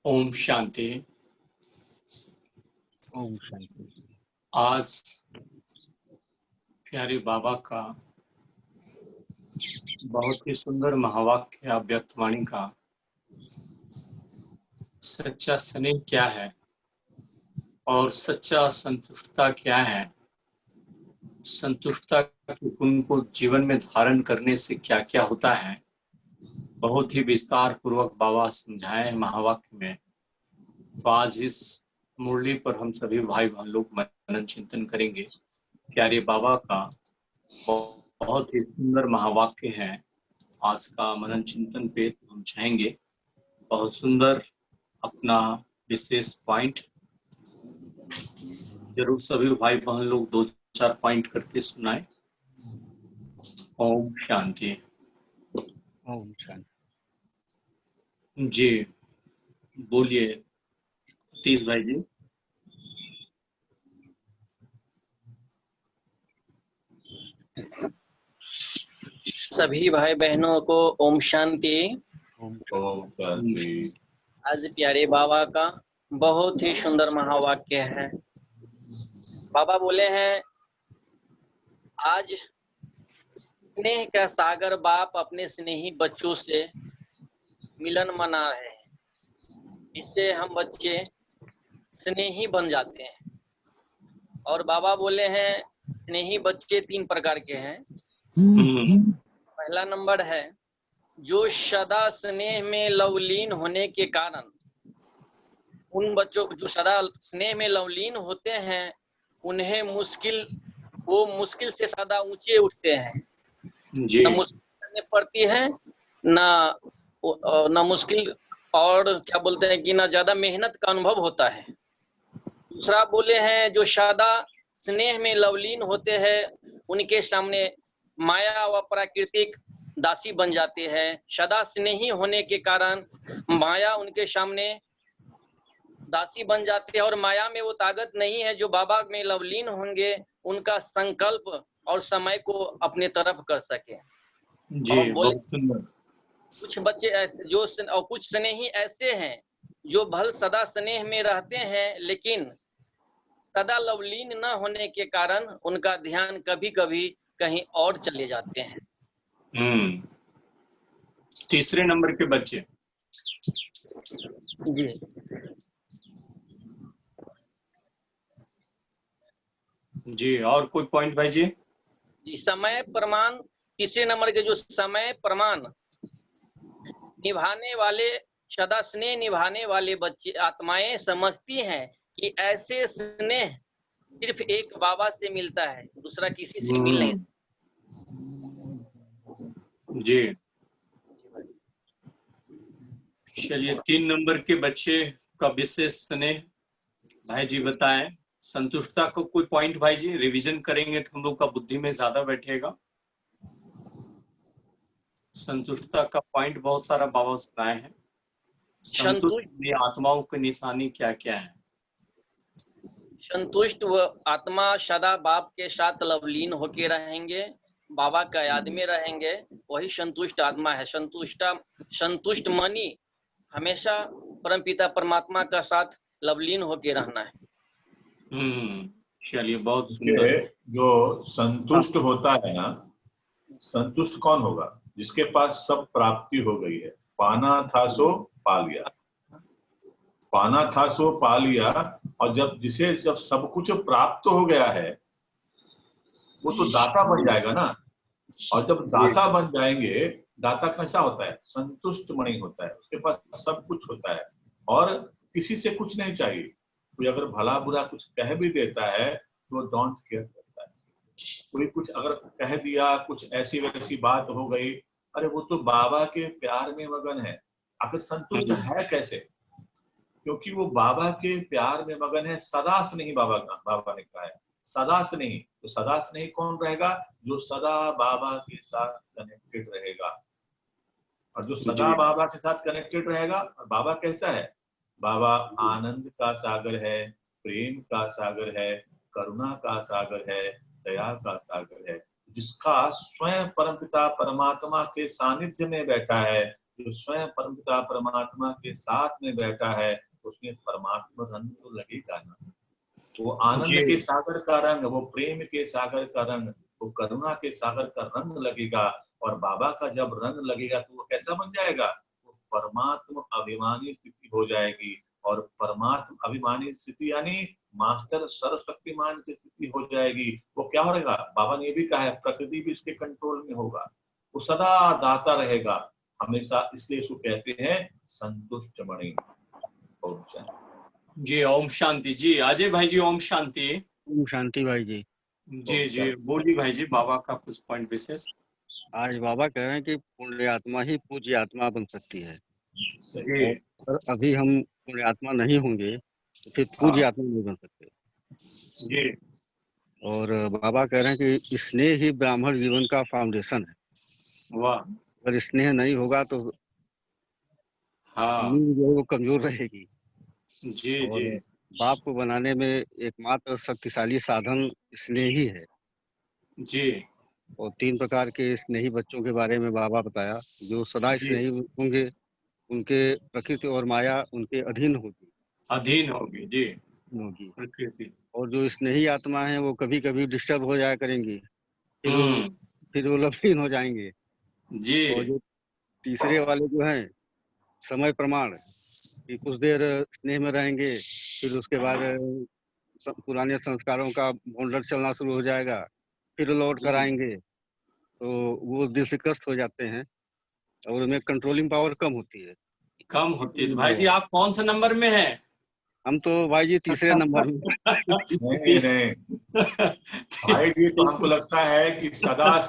ओम शांति। ओम शांति। आज प्यारे बाबा का बहुत ही सुंदर महावाक्य अव्यक्तवाणी का सच्चा स्नेह क्या है और सच्चा संतुष्टता क्या है, संतुष्टता के गुण को जीवन में धारण करने से क्या क्या होता है, बहुत ही विस्तार पूर्वक बाबा समझाए महावाक्य में। तो आज इस मुरली पर हम सभी भाई बहन लोग मनन चिंतन करेंगे। प्यारे बाबा का बहुत ही सुंदर महावाक्य है। आज का मनन चिंतन पे हम चाहेंगे बहुत सुंदर अपना विशेष पॉइंट जरूर सभी भाई बहन लोग 2-4 पॉइंट करके सुनाए। ओम शांति। ओम शांति। जी बोलिए तीस भाई जी। सभी भाई बहनों को ओम शांति। ओम शांति। आज प्यारे बाबा का बहुत ही सुंदर महावाक्य है। बाबा बोले हैं, आज स्नेह का सागर बाप अपने स्नेही बच्चों से मिलन मना रहे हैं, जिससे हम बच्चे स्नेही बन जाते हैं। और बाबा बोले हैं, स्नेही बच्चे 3 प्रकार के हैं। पहला नंबर है जो सदा स्नेह में लवलीन होने के कारण, उन बच्चों जो सदा स्नेह में लवलीन होते हैं उन्हें वो मुश्किल से सदा ऊंचे उठते हैं। जी न मुश्किल करने पड़ती है, न मुश्किल, और क्या बोलते हैं कि ना ज्यादा मेहनत का अनुभव होता है। दूसरा बोले हैं जो सदा स्नेह में लवलीन होते हैं उनके सामने माया व प्राकृतिक दासी बन जाते हैं। सदा स्नेही होने के कारण माया उनके सामने दासी बन जाते हैं और माया में वो ताकत नहीं है जो बाबा में लवलीन होंगे उनका संकल्प और समय को अपने तरफ कर सके। जी और बोले बहुत सुंदर। कुछ बच्चे ऐसे और कुछ स्नेही ऐसे हैं जो भल सदा स्नेह में रहते हैं, लेकिन सदा लवलीन न होने के कारण उनका ध्यान कभी कभी कहीं और चले जाते हैं। तीसरे नंबर के बच्चे। जी जी और कोई पॉइंट भाई जी? जी समय प्रमाण। तीसरे नंबर के जो समय प्रमाण निभाने वाले, सदा स्नेह निभाने वाले बच्चे आत्माएं समझती हैं कि ऐसे स्नेह सिर्फ एक बाबा से मिलता है, दूसरा किसी से मिल नहीं सकता। जी चलिए 3 नंबर के बच्चे का विशेष स्नेह भाई जी बताएं। संतुष्टता को कोई पॉइंट भाई जी रिवीजन करेंगे तो हम लोग का बुद्धि में ज्यादा बैठेगा। संतुष्टता का पॉइंट बहुत सारा बाबा सुनाए हैं। संतुष्ट आत्माओं की निशानी क्या क्या है? संतुष्ट व आत्मा सदा बाप के साथ लवलीन होके रहेंगे, बाबा का याद में रहेंगे, वही संतुष्ट आत्मा है। संतुष्ट मनी हमेशा परमपिता परमात्मा का साथ लवलीन होके रहना है। चलिए बहुत सुंदर। जो संतुष्ट होता है ना, संतुष्ट कौन होगा? जिसके पास सब प्राप्ति हो गई है। पाना था सो पा लिया, पाना था सो पा लिया। और जब सब कुछ प्राप्त हो गया है वो तो दाता बन जाएगा ना। और जब दाता बन जाएंगे, दाता कैसा होता है? संतुष्ट मणि होता है, उसके पास सब कुछ होता है और किसी से कुछ नहीं चाहिए। कोई अगर भला बुरा कुछ कह भी देता है तो डोंट केयर करता है। कोई कुछ अगर कह दिया, कुछ ऐसी वैसी बात हो गई, अरे वो तो बाबा के प्यार में मगन है। आखिर संतुष्ट है कैसे? क्योंकि वो बाबा के प्यार में मगन है। सदा स्नेही बाबा ने कहा है, सदा स्नेही। तो सदा स्नेही कौन रहेगा? जो सदा बाबा के साथ कनेक्टेड रहेगा। और जो सदा बाबा के साथ कनेक्टेड रहेगा, और बाबा कैसा है? बाबा आनंद का सागर है, प्रेम का सागर है, करुणा का सागर है, दया का सागर है। जिसका स्वयं परमपिता परमात्मा के सानिध्य में बैठा है, जो स्वयं परमपिता परमात्मा के साथ में बैठा है उसमें परमात्मा रंग तो लगेगा ना। वो आनंद जी के सागर का रंग, वो प्रेम के सागर का रंग, वो करुणा के सागर का रंग लगेगा। और बाबा का जब रंग लगेगा तो वो कैसा बन जाएगा? वो परमात्मा अभिमानी स्थिति हो जाएगी। और परमात्मा अभिमानी स्थिति यानी मास्टर सर्वशक्तिमान की स्थिति हो जाएगी। वो क्या होगा? बाबा ने ये भी कहा है प्रकृति भी इसके कंट्रोल में होगा। वो सदा दाता रहेगा हमेशा, इसलिए इसको कहते हैं संतुष्ट मणि। ओम शांति। जी, ओम शांति। जी अजय भाई जी, ओम शांति। ओम शांति भाई जी। जी जी, बोलिए भाई जी, बाबा का कुछ पॉइंट विशेष। आज बाबा कह रहे हैं कि पुण्य आत्मा ही पूज्य आत्मा बन सकती है। सही। जी और अभी हम पुण्य आत्मा नहीं होंगे तो फिर पूज्य हाँ आत्मा नहीं बन सकते। जी, और बाबा कह रहे हैं कि स्नेह ही ब्राह्मण जीवन का फाउंडेशन है। वाह। अगर स्नेह नहीं होगा तो हाँ नींव जो है वो कमजोर रहेगी। जी और जी बाप को बनाने में एकमात्र शक्तिशाली साधन स्नेह ही है। जी और 3 प्रकार के स्नेही बच्चों के बारे में बाबा बताया। जो सदा जी, स्नेही होंगे उनके प्रकृति और माया उनके अधीन अधीन होगी। जी, होगी। प्रकृति। और जो स्नेही आत्मा है वो कभी कभी डिस्टर्ब हो जाया करेंगी, हम्म। फिर वो लवलीन हो जाएंगे। जी और जो तीसरे वाले जो हैं समय प्रमाण कि कुछ देर स्नेह में रहेंगे, फिर उसके बाद पुराने संस्कारों का भोंडर चलना शुरू हो जाएगा, फिर लौट कर जी, आएंगे तो वो दिलशिकस्त हो जाते हैं और उनमें कंट्रोलिंग पावर कम होती है। कम होती है। तो भाई जी आप कौन से नंबर में हैं? हम तो भाई जी तीसरे नंबर में। नहीं नहीं भाई जी, तो हमको लगता है कि सदा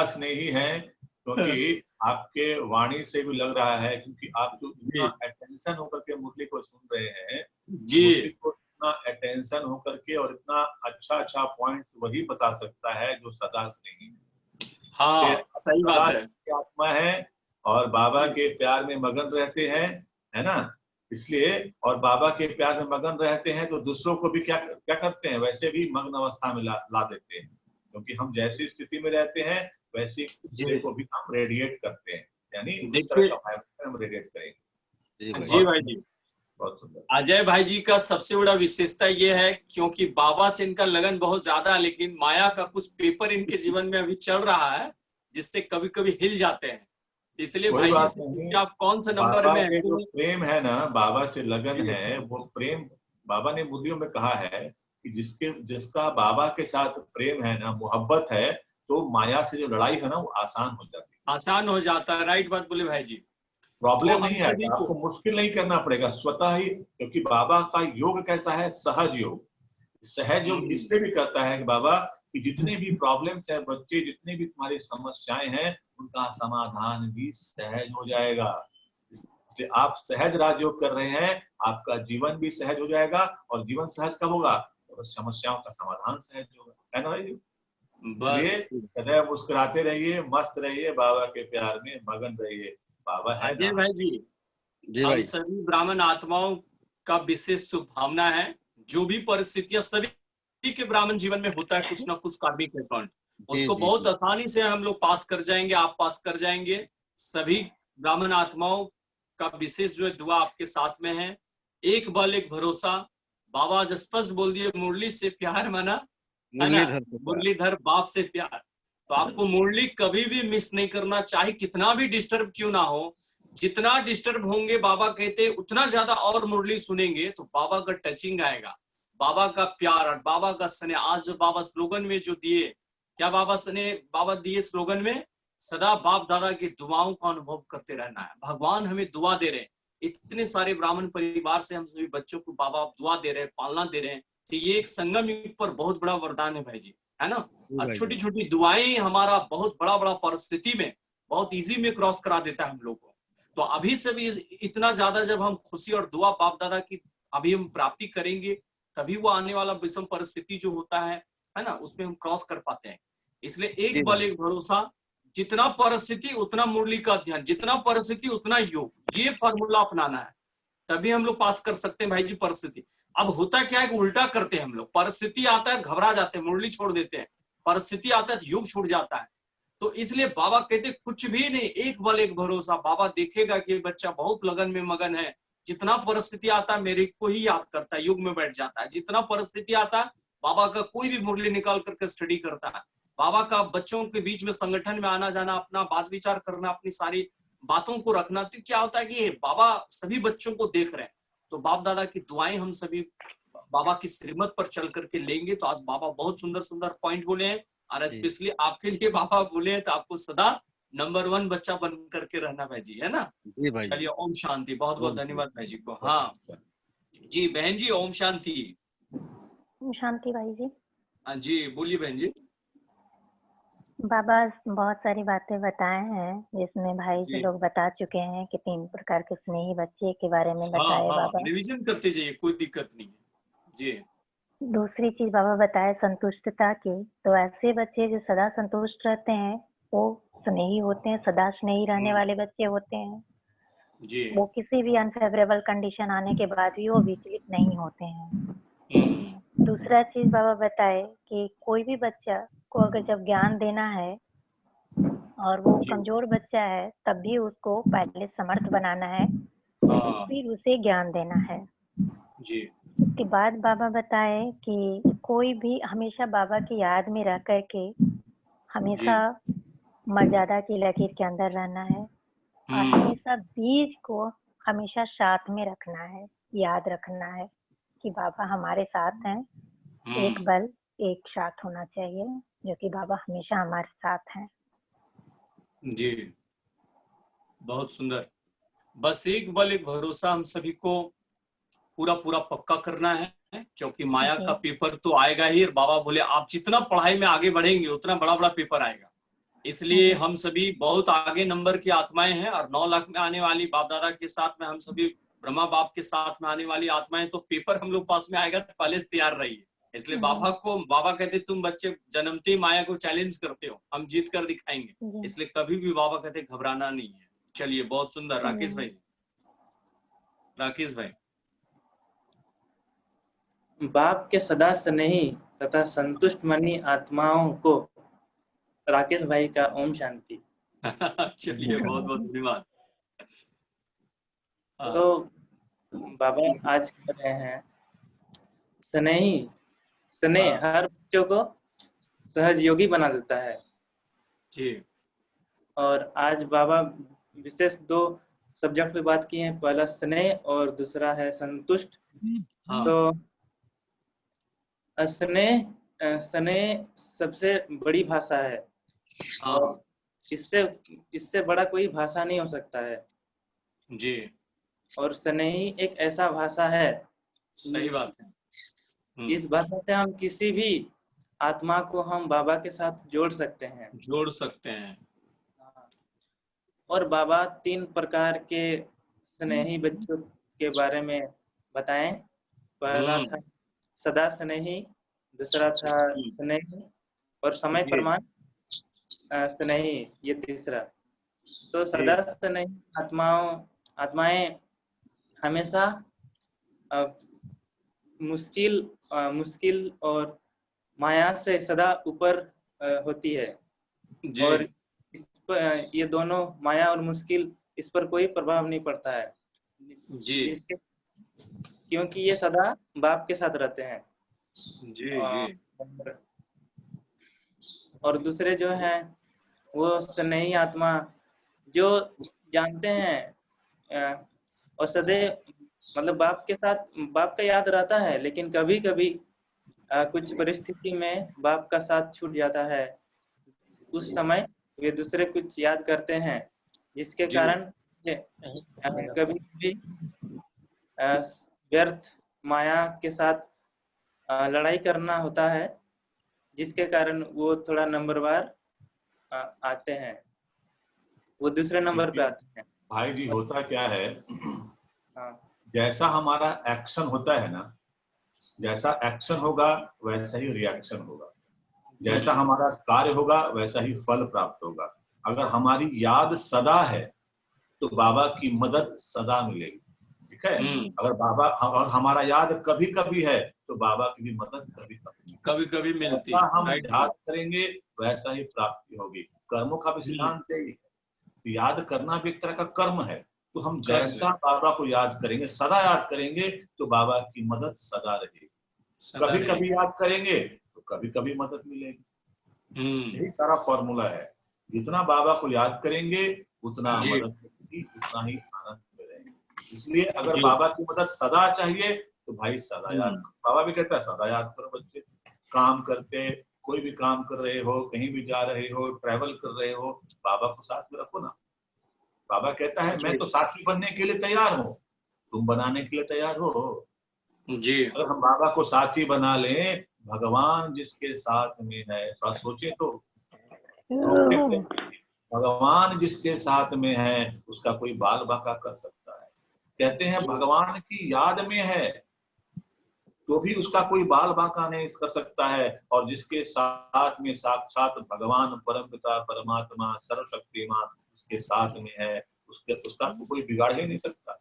स्नेही हैं, क्योंकि आपके वाणी से भी लग रहा है, क्योंकि आप जो इतना जी अटेंशन होकर के मुरली को सुन रहे हैं, जी मुरली को इतना अटेंशन होकर के और इतना अच्छा अच्छा पॉइंट्स वही बता सकता है जो सदा स्नेही है। इसलिए हाँ, सही बात सदा है। की आत्मा है और बाबा के प्यार में मगन रहते हैं, है ना। इसलिए और बाबा के प्यार में मगन रहते हैं तो दूसरों को भी क्या क्या करते हैं, वैसे भी मग्न अवस्था में ला देते हैं। क्योंकि हम जैसी स्थिति में रहते हैं वैसी दूसरे जी को भी हम रेडिएट करते हैं, यानी उस तरह देखिए। का वाइब्रेशन हम रेडिएट करेंगे। जी भाई। जी बहुत भाई सुंदर, जी, बहुत सुंदर। अजय भाई जी का सबसे बड़ा विशेषता ये है क्योंकि बाबा से इनका लगन बहुत ज्यादा है, लेकिन माया का कुछ पेपर इनके जीवन में अभी चल रहा है जिससे कभी कभी हिल जाते हैं। इसलिए कोई भाई जी बात से नहीं, पूछिए आप कौन से नंबर बाबा में के जो हैं? प्रेम है ना, बाबा से लगन जी है, वो प्रेम बाबा ने मुर्लियों में कहा है कि जिसका बाबा के साथ प्रेम है ना, मोहब्बत है, तो माया से जो लड़ाई है ना वो आसान हो जाती है। आसान हो जाता है। राइट बात बोले भाई जी। तो प्रॉब्लम हम नहीं सभी आएगा, को। आपको मुश्किल नहीं करना पड़ेगा स्वतः ही, क्योंकि बाबा का योग कैसा है? सहज योग। सहज योग हम्म, इसलिए भी करता है कि बाबा कि जितने भी प्रॉब्लम्स है बच्चे, जितने भी तुम्हारी समस्याएं हैं उनका समाधान भी सहज हो जाएगा। इसलिए आप सहज राजयोग कर रहे हैं, आपका जीवन भी सहज हो जाएगा। और जीवन सहज कब होगा? तो समस्याओं का समाधान सहज होगा, है ना भाई। इसलिए बस सदैव मुस्कुराते रहिए, मस्त रहिए, बाबा के प्यार में मगन रहिए। बाबा है अजय ना। भाई जी, जी हम भाई। सभी ब्राह्मण आत्माओं का विशेष शुभकामना है। जो भी परिस्थितियां सभी के ब्राह्मण जीवन में होता है कुछ ना कुछ कार्मिक अकाउंट, जी उसको जी बहुत जी। आसानी से हम लोग पास कर जाएंगे, आप पास कर जाएंगे। सभी ब्राह्मण आत्माओं का विशेष जो है दुआ आपके साथ में है। एक बल एक भरोसा। बाबा आज स्पष्ट बोल दिए, मुरली से प्यार माना, है ना। मुरलीधर से प्यार। मुरलीधर बाप से प्यार। तो आपको मुरली कभी भी मिस नहीं करना, चाहे कितना भी डिस्टर्ब क्यों ना हो। जितना डिस्टर्ब होंगे बाबा कहते उतना ज्यादा और मुरली सुनेंगे तो बाबा का टचिंग आएगा, बाबा का प्यार और बाबा का स्नेह। आज जो बाबा स्लोगन में जो दिए, क्या बाबा दिए स्लोगन में? सदा बाप दादा की दुआओं का अनुभव करते रहना है। भगवान हमें दुआ दे रहे हैं। इतने सारे ब्राह्मण परिवार से हम सभी बच्चों को बाबा दुआ दे रहे हैं, पालना दे रहे हैं। तो ये एक संगम युग पर बहुत बड़ा वरदान है भाई जी, है ना। जी और भाई छोटी जी। छोटी दुआएं हमारा बहुत बड़ा बड़ा परिस्थिति में बहुत इजी में क्रॉस करा देता है हम लोग को। तो अभी से भी इतना ज्यादा जब हम खुशी और दुआ बाप दादा की अभी हम प्राप्ति करेंगे, तभी वो आने वाला विषम परिस्थिति जो होता है ना, उसमें हम क्रॉस कर पाते हैं। इसलिए जी एक बल भाई। एक भरोसा। जितना परिस्थिति उतना मुरली का ध्यान, जितना परिस्थिति उतना योग, ये फॉर्मूला अपनाना है। तभी हम लोग पास कर सकते हैं भाई जी परिस्थिति। अब होता क्या है कि उल्टा करते हैं हम लोग। परिस्थिति आता है घबरा जाते हैं, मुरली छोड़ देते हैं। परिस्थिति आता है योग छूट जाता है। तो इसलिए बाबा कहते कुछ भी नहीं, एक बल एक भरोसा। बाबा देखेगा कि बच्चा बहुत लगन में मगन है, जितना परिस्थिति आता है मेरे को ही याद करता है, युग में बैठ जाता है। जितना परिस्थिति आता है बाबा का कोई भी मुरली निकाल करके स्टडी करता है। बाबा का बच्चों के बीच में संगठन में आना जाना, अपना बात विचार करना, अपनी सारी बातों को रखना। तो क्या होता है कि बाबा सभी बच्चों को देख रहे हैं। तो बाप दादा की दुआएं हम सभी बाबा की श्रीमत पर चल करके लेंगे। तो आज बाबा बहुत सुंदर सुंदर पॉइंट बोले हैं, और स्पेशली आपके लिए बाबा बोले हैं, तो आपको सदा नंबर 1 बच्चा बन करके रहना भाई जी, है ना। जी भाई। चलिए, ओम शांति। बहुत बहुत ओम धन्यवाद भाई जी को। हाँ जी बहन जी, ओम शांति। शांति भाई जी। हाँ जी, बोलिए बहन जी। बाबा बहुत सारी बातें बताए हैं, जिसमें भाई जी जी। लोग बता चुके हैं कि 3 प्रकार के स्नेही बच्चे के बारे में बताए हाँ बाबा। रिवीजन करते जाइए, कोई दिक्कत नहीं है जी। दूसरी चीज बाबा बताए संतुष्टता की। तो ऐसे बच्चे जो सदा संतुष्ट रहते हैं वो स्नेही होते हैं, सदा स्नेही रहने वाले बच्चे होते हैं। जी। वो किसी भी अनफेवरेबल कंडीशन आने के बाद भी वो विचलित नहीं होते हैं। दूसरा चीज बाबा बताए कि कोई भी बच्चा को अगर जब ज्ञान देना है और वो जी। कमजोर बच्चा है, तब भी उसको पहले समर्थ बनाना है, हाँ फिर उसे ज्ञान देना है। जी। उसके बाद बाबा बताए कि कोई भी हमेशा बाबा की याद में रह करके हमेशा मर्यादा की लकीर के अंदर रहना है, और हमेशा बीज को हमेशा साथ में रखना है, याद रखना है कि बाबा हमारे साथ हैं। एक बल एक साथ होना चाहिए, जो कि बाबा हमेशा हमारे साथ हैं। जी, बहुत सुंदर। बस एक बल एक भरोसा हम सभी को पूरा पूरा पक्का करना है, क्योंकि माया का पेपर तो आएगा ही। और बाबा बोले आप जितना पढ़ाई में आगे बढ़ेंगे उतना बड़ा बड़ा पेपर आएगा। इसलिए हम सभी बहुत आगे नंबर की आत्माएं हैं, और 9 लाख में आने वाली बाप दादा के साथ में हम सभी ब्रह्मा बाप के साथ में आने वाली आत्माएं। तो पेपर हम लोग पास में आएगा तो पहले से तैयार रहिए। इसलिए बाबा कहते तुम बच्चे जन्मते ही माया को चैलेंज करते हो, हम जीत कर दिखाएंगे। इसलिए कभी भी बाबा कहते घबराना नहीं है। चलिए, बहुत सुंदर। राकेश भाई। राकेश भाई। बाप के सदा स्नेही तथा संतुष्ट मनी आत्माओं को राकेश भाई का ओम शांति। चलिए, बहुत बहुत धन्यवाद। तो बाबा आज कह रहे हैं स्नेह हर बच्चों को सहज योगी बना देता है जी। और आज बाबा विशेष 2 सब्जेक्ट पे बात की है, पहला स्नेह और दूसरा है संतुष्ट। तो स्नेह सबसे बड़ी भाषा है, और इससे बड़ा कोई भाषा नहीं हो सकता है जी। और स्नेही एक ऐसा भाषा है, सही बात है। इस भाषा से हम किसी भी आत्मा को हम बाबा के साथ जोड़ सकते हैं। और बाबा 3 प्रकार के स्नेही बच्चों के बारे में बताएं। पहला था सदा स्नेही, दूसरा था स्नेही, और समय प्रमाण स्नेही, ये तीसरा। तो सदा स्नेही आत्माएं हमेशा मुश्किल और माया से सदा ऊपर होती है, और इस पर ये दोनों माया और मुश्किल, इस पर कोई प्रभाव नहीं पड़ता है जी, क्योंकि ये सदा बाप के साथ रहते हैं जी। और दूसरे जो हैं वो स्नेही आत्मा जो जानते हैं और सदैव मतलब बाप के साथ बाप का याद रहता है, लेकिन कभी कभी कुछ परिस्थिति में बाप का साथ छूट जाता है। उस समय वे दूसरे कुछ याद करते हैं, जिसके कारण कभी भी व्यर्थ माया के साथ लड़ाई करना होता है, जिसके कारण वो थोड़ा नंबरवार आते हैं, वो दूसरे नंबर पे आते हैं। भाई जी, होता क्या है, जैसा हमारा एक्शन होता है ना, जैसा एक्शन होगा वैसा ही रिएक्शन होगा, जैसा हमारा कार्य होगा वैसा ही फल प्राप्त होगा। अगर हमारी याद सदा है तो बाबा की मदद सदा मिलेगी, ठीक है। अगर बाबा और हमारा याद कभी कभी है तो बाबा की भी मदद कभी कभी कभी कभी मिलती जैसा हम राइट। याद करेंगे वैसा ही प्राप्ति होगी। कर्मों का भी सिद्धांत यही है। याद करना भी एक तरह का कर्म है। तो हम कर्म है। जैसा बाबा को याद करेंगे, सदा याद करेंगे, तो बाबा की मदद सदा रहेगी। सदा कभी रहेगी। कभी याद करेंगे तो कभी कभी मदद मिलेगी। यही सारा फॉर्मूला है। जितना बाबा को याद करेंगे उतना जी। मदद मिलेगी, उतना ही आनंद मिलेगा। इसलिए अगर जी। बाबा की मदद सदा चाहिए तो भाई सदा याद करो। बाबा भी कहता है सदा याद करो बच्चे। काम करते, कोई भी काम कर रहे हो, कहीं भी जा रहे हो, ट्रैवल कर रहे हो, बाबा को साथ में रखो ना। बाबा कहता है मैं तो साथी बनने के लिए तैयार हूँ, तुम बनाने के लिए तैयार हो। जी। अगर हम बाबा को साथी बना लें, भगवान जिसके साथ में है, थोड़ा सोचे तो भगवान जिसके साथ में है उसका कोई बाल बांका कर सकता है। कहते हैं भगवान की याद में है तो भी उसका कोई बाल बांका नहीं कर सकता है, और जिसके साथ में साक्षात भगवान परमपिता परमात्मा सर्वशक्तिमान उसके साथ में है, उसका तो कोई बिगाड़ ही नहीं सकता।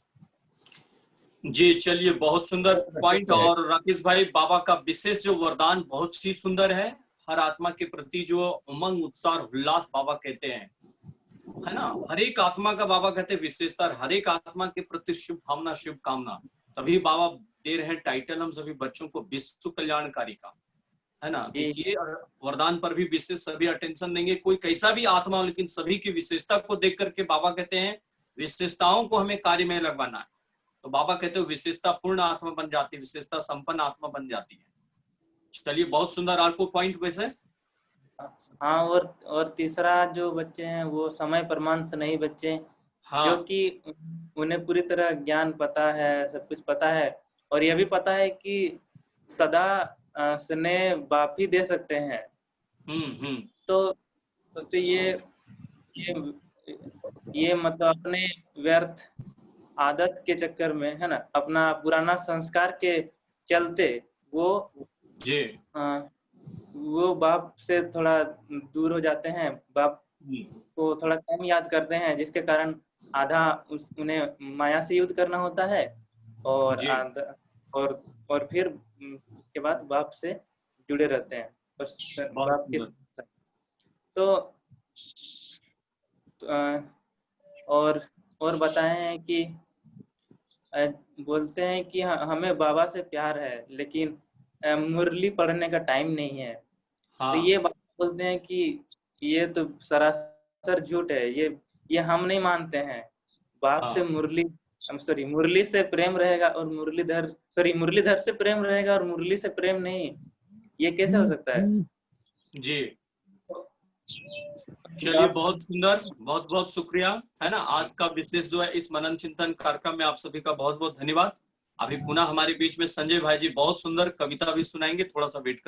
जी चलिए, बहुत सुंदर पॉइंट। और राकेश भाई, बाबा का विशेष जो वरदान बहुत ही सुंदर है। हर आत्मा के प्रति जो उमंग उत्साह उल्लास बाबा कहते हैं, है ना, हर एक आत्मा का बाबा कहते हैं विशेषता, हर एक आत्मा के प्रति शुभ भावना शुभकामना। तभी बाबा दे रहे हैं टाइटल हम सभी बच्चों को विश्व कल्याणकारी का, है ना। देखिए वरदान पर भी विशेष सभी अटेंशन देंगे, कोई कैसा भी आत्मा हो, लेकिन सभी की विशेषता को देख करके बाबा कहते हैं विशेषताओं को हमें कार्य में लगवाना है। तो बाबा कहते हैं विशेषता पूर्ण आत्मा बन जाती है, विशेषता संपन्न आत्मा बन जाती है। चलिए, बहुत सुंदर आपको पॉइंट विशेष। हाँ, और तीसरा जो बच्चे हैं वो समय प्रमाण से नहीं बच्चे, जो कि उन्हें पूरी तरह ज्ञान पता है, सब कुछ पता है, और यह भी पता है कि सदा स्नेह बाप ही दे सकते हैं। तो ये मतलब अपने व्यर्थ आदत के चक्कर में, है ना, अपना पुराना संस्कार के चलते वो बाप से थोड़ा दूर हो जाते हैं, बाप को थोड़ा कम याद करते हैं, जिसके कारण आधा उन्हें माया से युद्ध करना होता है, और फिर उसके बाद बाप से जुड़े रहते हैं बाप के साथ। तो और बताएं हैं कि बोलते हैं कि हमें बाबा से प्यार है, लेकिन मुरली पढ़ने का टाइम नहीं है। तो ये बात बोलते हैं कि ये तो सरासर झूठ है, ये हम नहीं मानते हैं। बाप से मुरली से प्रेम रहेगा और मुरलीधर से प्रेम रहेगा और मुरली से प्रेम नहीं, ये कैसे हो सकता है? जी चलिए, बहुत सुंदर, बहुत बहुत शुक्रिया, है ना। आज का विशेष जो है इस मनन चिंतन कार्यक्रम में आप सभी का बहुत बहुत धन्यवाद। अभी पुनः हमारे बीच में संजय भाई जी बहुत सुंदर कविता भी सुनाएंगे, थोड़ा सा वेट